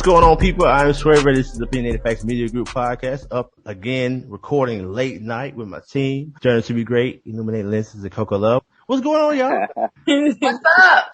going on, people? I'm Swerve. This is the OpinionatedFacts Media Group podcast. Up again, recording late night with my team. Journey to be great. Illuminated lenses and Coco Love. What's going on, y'all? What's up?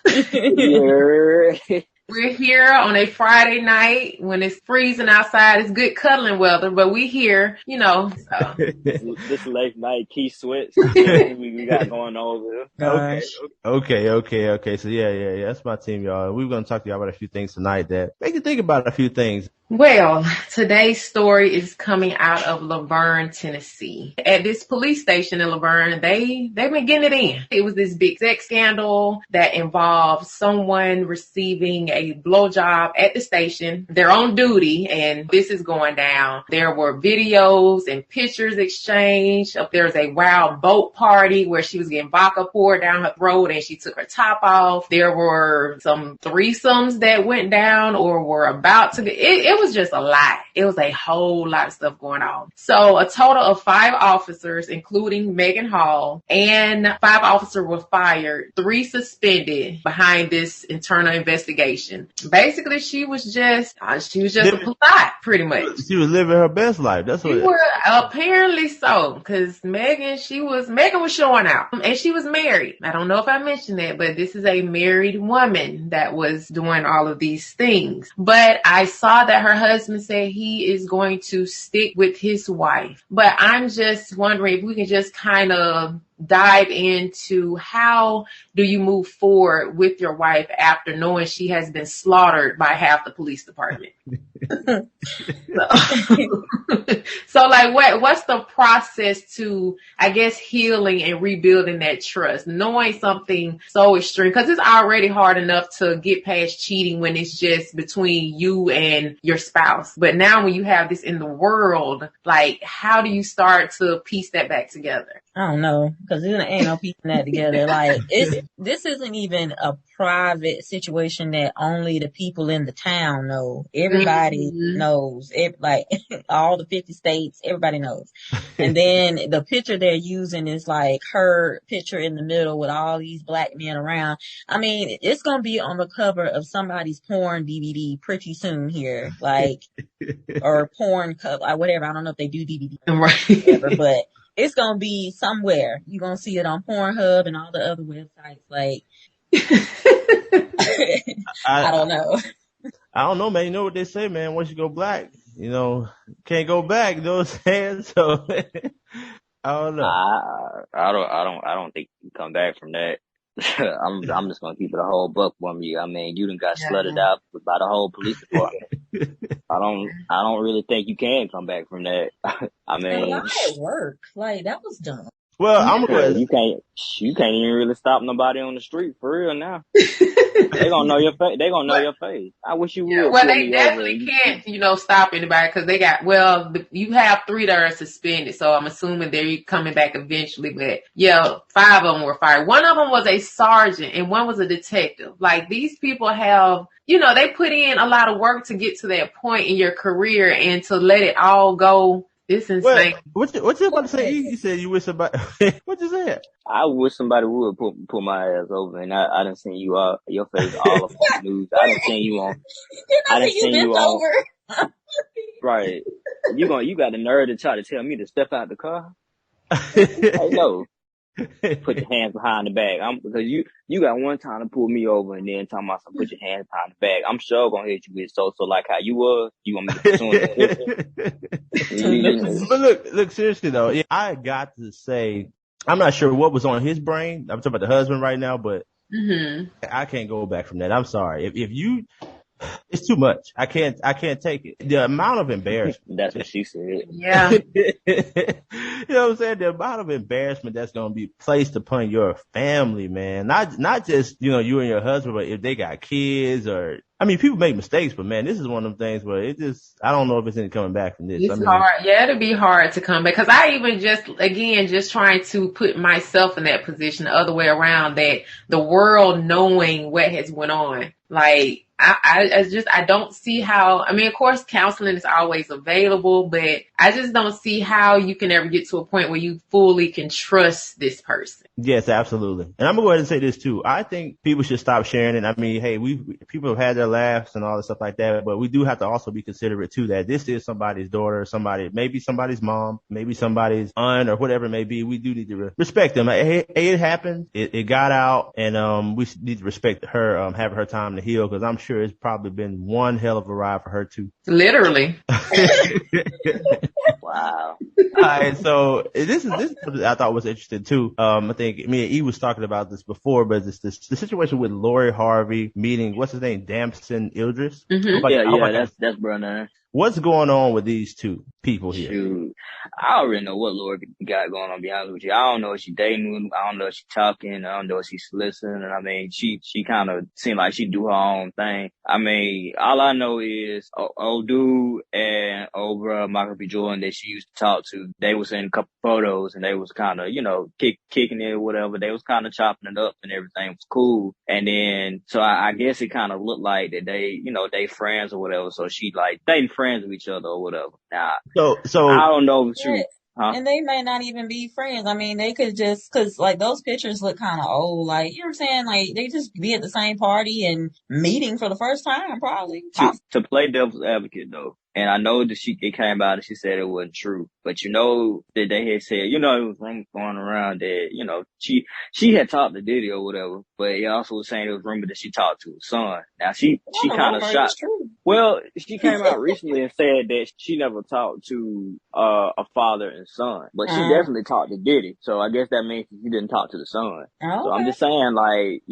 We're here on a Friday night when it's freezing outside. It's good cuddling weather, but we here, you know. So. This late night key switch we got going over here. Okay. So yeah. That's my team, y'all. We're going to talk to y'all about a few things tonight that make you think about a few things. Well, today's story is coming out of Laverne, Tennessee. At this police station in Laverne, they've been getting it in. It was this big sex scandal that involved someone receiving a blowjob at the station. They're on duty, and this is going down. There were videos and pictures exchanged. There's a wild boat party where she was getting vodka poured down her throat and she took her top off. There were some threesomes that went down or were about to be. It was just a lot. It was a whole lot of stuff going on. So a total of 5 officers, including Megan Hall, and 5 officers were fired, 3 suspended behind this internal investigation. Basically, she was just a plot, pretty much. She was living her best life. That's what. Apparently so, because Megan was showing out, and she was married. I don't know if I mentioned that, but this is a married woman that was doing all of these things. But I saw that her husband said he is going to stick with his wife. But I'm just wondering if we can just kind of dive into how do you move forward with your wife after knowing she has been slaughtered by half the police department. So like what's the process to, I guess, healing and rebuilding that trust, knowing something so extreme, because it's already hard enough to get past cheating when it's just between you and your spouse, but now when you have this in the world, like how do you start to piece that back together? I don't know, because there ain't no piecing that together. Like, this isn't even a private situation that only the people in the town know. Everybody knows. Like, all the 50 states, everybody knows. And then the picture they're using is like her picture in the middle with all these black men around. I mean, it's going to be on the cover of somebody's porn DVD pretty soon here. Like, or porn cover, whatever. I don't know if they do DVD. Right. Whatever, but it's going to be somewhere. You're going to see it on Pornhub and all the other websites. Like, I don't know. I don't know, man. You know what they say, man. Once you go black, you know, can't go back. You know what I'm saying? So, I don't know. I don't think you can come back from that. I'm just gonna keep it a whole buck from you. I mean, you done got slutted out by the whole police department. I don't really think you can come back from that. I mean, not at work. Like, that was dumb. Well, you can't even really stop nobody on the street for real now. They gonna know your face. They gonna know your face. I wish you would. Well, they definitely can't, stop anybody because they you have 3 that are suspended. So I'm assuming they're coming back eventually. But 5 of them were fired. One of them was a sergeant and one was a detective. Like, these people have, they put in a lot of work to get to that point in your career, and to let it all go. It's insane. Well, what you about to say? You said you wish somebody. What you said? I wish somebody would put my ass over, and I done seen you your face all up on the news. I done seen you on. I done seen you on. Right. You got the nerve to try to tell me to step out the car? Hey, no. Put your hands behind the bag. Because you got one time to pull me over and then talking about some put your hands behind the bag. I'm sure gonna hit you with so like how you was. You want me to pursue it? But look, seriously though, I got to say, I'm not sure what was on his brain. I'm talking about the husband right now, but I can't go back from that. I'm sorry. If you, it's too much. I can't take it. The amount of embarrassment. That's what she said. Yeah. You know what I'm saying? The amount of embarrassment that's going to be placed upon your family, man. Not just, you and your husband, but if they got kids or, I mean, people make mistakes, but man, this is one of them things where I don't know if it's any coming back from this. It's hard. Yeah, it'll be hard to come back. Cause I even just trying to put myself in that position the other way around, that the world knowing what has went on. Like, I don't see how, I mean, of course, counseling is always available, but I just don't see how you can ever get to a point where you fully can trust this person. Yes, absolutely. And I'm gonna go ahead and say this too. I think people should stop sharing it. I mean, hey, people have had their laughs and all this stuff like that, but we do have to also be considerate too that this is somebody's daughter, maybe somebody's mom, maybe somebody's aunt or whatever it may be. We do need to respect them. Hey, it happened. It got out, and we need to respect her, having her time to heal, because I'm sure it's probably been one hell of a ride for her too. Literally. Wow. All right, so this I thought was interesting too. I think me and E was talking about this before, but it's the situation with Lori Harvey meeting, what's his name, Damson Idris. Mm-hmm. That's brother. What's going on with these two people here? Shoot. I already know what Lori got going on, to be honest with you. I don't know if she dating with him. I don't know if she talking. I don't know if she's listening. I mean, she kind of seemed like she do her own thing. I mean, all I know is old dude and old bro Michael B. Jordan that she used to talk to, they was in a couple photos and they was kind of, kicking it or whatever. They was kind of chopping it up and everything was cool. And then, so I guess it kind of looked like that they friends or whatever. So she like dating friends with each other or whatever. Nah. So I don't know the truth. Huh? And they may not even be friends. I mean, they could just, cause like those pictures look kind of old. Like, you know what I'm saying? Like they just be at the same party and meeting for the first time, probably. To play devil's advocate though. And I know that it came out and she said it wasn't true. But that they had said, it was rumors going around that, she had talked to Diddy or whatever. But it also was saying it was rumored that she talked to his son. Now she kind of shocked. Well, she came out recently and said that she never talked to a father and son. But she definitely talked to Diddy. So I guess that means she didn't talk to the son. Okay. So I'm just saying, like,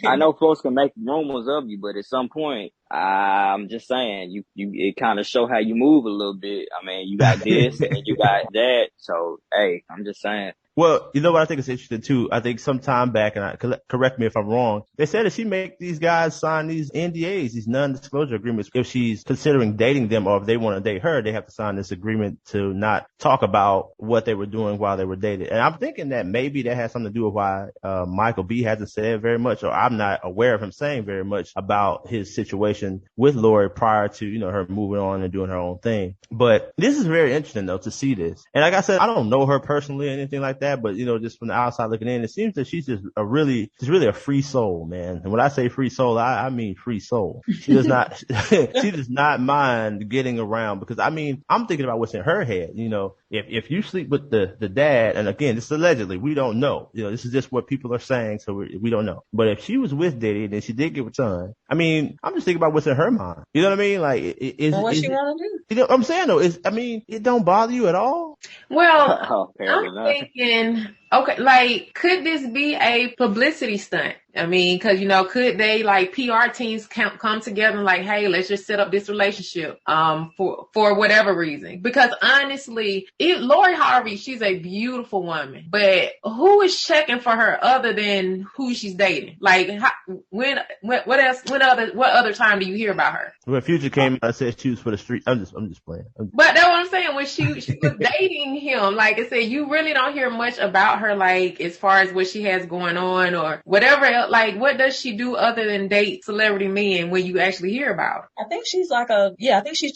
I know folks can make rumors of you, but at some point, I'm just saying, it kind of show how you move a little bit. I mean, you got this and you got that. So, hey, I'm just saying. Well, you know what I think is interesting too? I think some time back, and correct me if I'm wrong, they said that she make these guys sign these NDAs, these non-disclosure agreements. If she's considering dating them or if they want to date her, they have to sign this agreement to not talk about what they were doing while they were dating. And I'm thinking that maybe that has something to do with why Michael B hasn't said very much, or I'm not aware of him saying very much about his situation with Lori prior to, her moving on and doing her own thing. But this is very interesting though to see this. And like I said, I don't know her personally or anything like that, but just from the outside looking in, it seems that she's just really a free soul, man. And when I say free soul, I mean free soul. She does not, she does not mind getting around, because I mean, I'm thinking about what's in her head. If you sleep with the dad, and again, this is allegedly, we don't know. This is just what people are saying, so we don't know. But if she was with Diddy and then she did get with son, I mean, I'm just thinking about what's in her mind. You know what I mean? Like, what she want to do? You know what I'm saying though? It don't bother you at all? Well, I'm thinking, okay, like, could this be a publicity stunt? I mean, cause could they, like, PR teams come together and like, hey, let's just set up this relationship, for whatever reason? Because honestly, Lori Harvey, she's a beautiful woman, but who is checking for her other than who she's dating? Like, what other time do you hear about her? When Future came out and said she was for the street, I'm just playing. But that's what I'm saying. When she was dating him, like I said, you really don't hear much about her, like, as far as what she has going on or whatever else. Like, what does she do other than date celebrity men when you actually hear about her? I think she's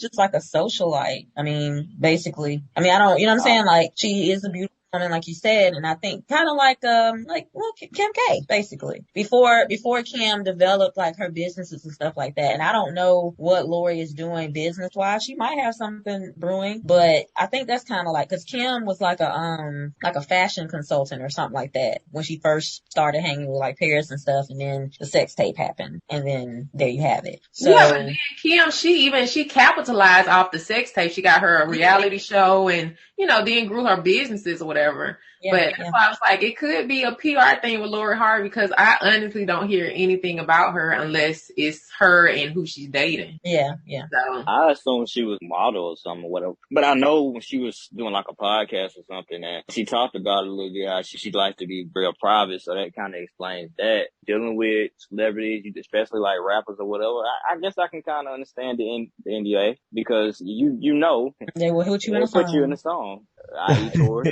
just like a socialite. I mean, basically. I mean, I don't, you know what I'm saying? Like, she is a beautiful woman, like you said, and I think kind of like Kim K, basically. Before Kim developed like her businesses and stuff like that. And I don't know what Lori is doing business wise. She might have something brewing, but I think that's kind of like, cause Kim was like a fashion consultant or something like that when she first started hanging with like Paris and stuff, and then the sex tape happened, and then there you have it. So yeah, but then Kim, she capitalized off the sex tape. She got her a reality show and, then grew her businesses or whatever. Yeah, but that's why I was like, it could be a PR thing with Lori Harvey, because I honestly don't hear anything about her unless it's her and who she's dating. Yeah. So I assume she was a model or something or whatever. But I know when she was doing like a podcast or something, and she talked about it a little bit, how she likes to be real private. So that kind of explains that. Dealing with celebrities, especially like rappers or whatever, I guess I can kind of understand the NDA, because they will put you in a song. I.e. Tori.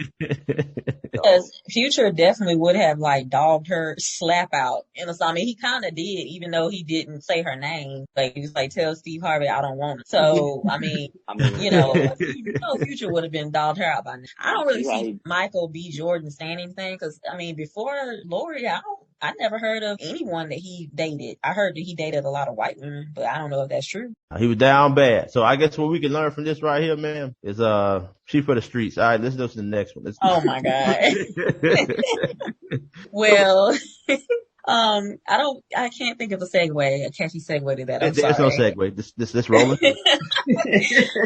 Because Future definitely would have like dogged her slap out in a song. I mean, he kind of did, even though he didn't say her name. Like, he was like, tell Steve Harvey I don't want it. So, I mean, Future would have been dogged her out by now. I don't really see Michael B. Jordan saying anything because, I mean, before Lori, I never heard of anyone that he dated. I heard that he dated a lot of white women, but I don't know if that's true. He was down bad. So I guess what we can learn from this right here, man, is she for the streets. All right, let's go to the next one. Oh my God. Well, I can't think of a catchy segue to that. There's no segue. This rolling.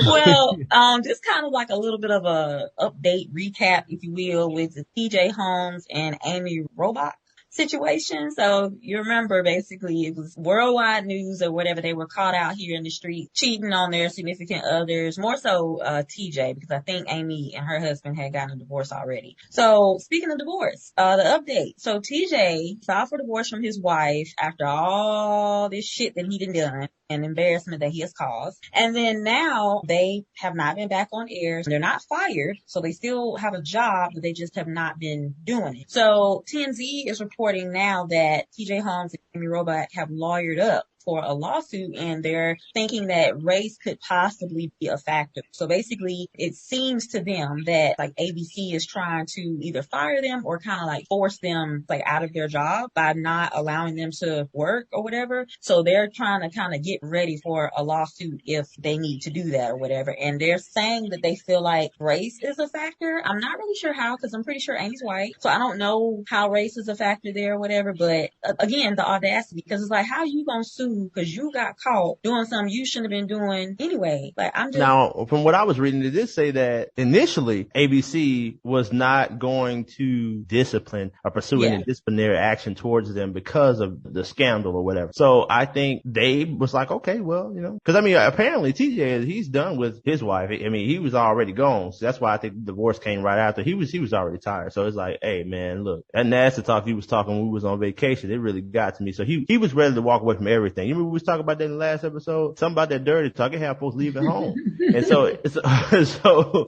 Well, just kind of like a little bit of a update recap, if you will, with the TJ Holmes and Amy Robach situation. So you remember basically it was worldwide news or whatever. They were caught out here in the street cheating on their significant others, more so TJ, because I think Amy and her husband had gotten a divorce already. So speaking of divorce, the update. So TJ filed for divorce from his wife after all this shit that he done and embarrassment that he has caused. And then now they have not been back on air. They're not fired, so they still have a job, but they just have not been doing it. So TMZ is reporting now that TJ Holmes and Amy Robach have lawyered up for a lawsuit, and they're thinking that race could possibly be a factor. So basically, it seems to them that like ABC is trying to either fire them or kind of like force them like out of their job by not allowing them to work or whatever. So they're trying to kind of get ready for a lawsuit if they need to do that or whatever. And they're saying that they feel like race is a factor. I'm not really sure how, because I'm pretty sure Amy's white. So I don't know how race is a factor there or whatever. But again, the audacity, because it's like, how you gonna sue because you got caught doing something you shouldn't have been doing anyway? Like, I'm just... Now, from what I was reading, it did say that initially ABC was not going to discipline or pursue any disciplinary action towards them because of the scandal or whatever. So I think they was like, okay, well, because I mean, apparently TJ, he's done with his wife. I mean, he was already gone. So that's why I think the divorce came right after. He was already tired. So it's like, hey man, look, that nasty talk he was talking when we was on vacation, it really got to me. So he was ready to walk away from everything. You remember we was talking about that in the last episode? Something about that dirty talk. It had folks leaving home. And so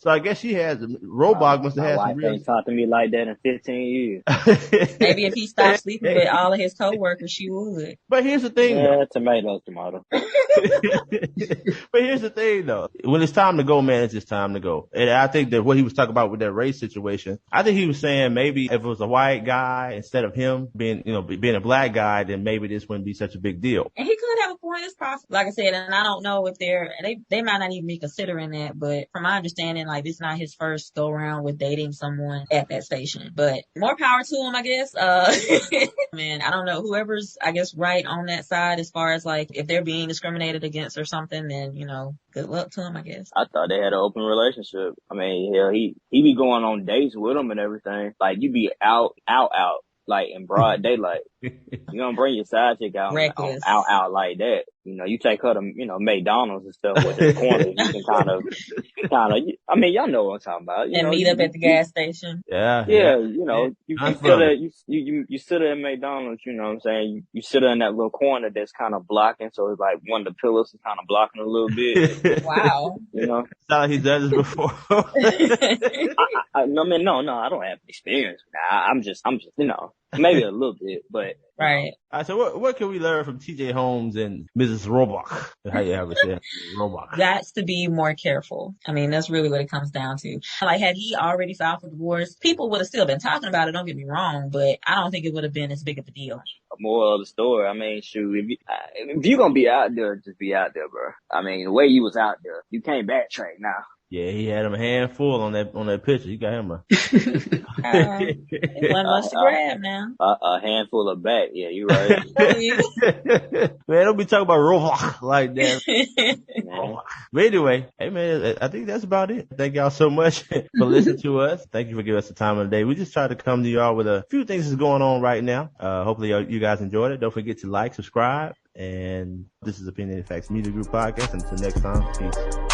I guess she has, Robach must have had some real... ain't talked to me like that in 15 years. Maybe if he stopped sleeping with all of his coworkers, she would. But here's the thing. Yeah, tomato. But here's the thing though. When it's time to go, man, it's just time to go. And I think that what he was talking about with that race situation, I think he was saying maybe if it was a white guy instead of him being a black guy, then maybe this wouldn't be such a big deal. And he could have a point. It's possible. Like I said, and I don't know if they might not even be considering that, but from my understanding, like, this is not his first go around with dating someone at that station. But more power to him, I guess. Man, I don't know. Whoever's, I guess, right on that side as far as like if they're being discriminated against or something, then, good luck to him, I guess. I thought they had an open relationship. I mean, hell, he be going on dates with them and everything. Like, you be out, like in broad daylight. You don't bring your side chick out like that. You take her to, McDonald's and stuff with the corner. You can kind of, I mean, y'all know what I'm talking about. And meet up at the gas station. Yeah. You sit there at McDonald's, you know what I'm saying? You sit there in that little corner that's kind of blocking. So it's like one of the pillars is kind of blocking a little bit. Wow. Sound like he's done this before. I don't have experience. I'm just, maybe a little bit, but. Right. All right, so what can we learn from TJ Holmes and Mrs. Robach? How you ever say Robach? Got to be more careful. I mean, that's really what it comes down to. Like, had he already filed for divorce, people would have still been talking about it, don't get me wrong, but I don't think it would have been as big of a deal. Moral of the story, I mean, shoot, if you're gonna be out there, just be out there, bro. I mean, the way you was out there, you can't backtrack now. Yeah, he had him a handful on that picture. You got him it wasn't much to grab now. A handful of back. Yeah, you right. Man, don't be talking about Robach like that. But anyway, hey man, I think that's about it. Thank y'all so much for listening to us. Thank you for giving us the time of the day. We just try to come to y'all with a few things that's going on right now. Hopefully you guys enjoyed it. Don't forget to like, subscribe. And this is Opinionated Facts Media Group podcast. Until next time, peace.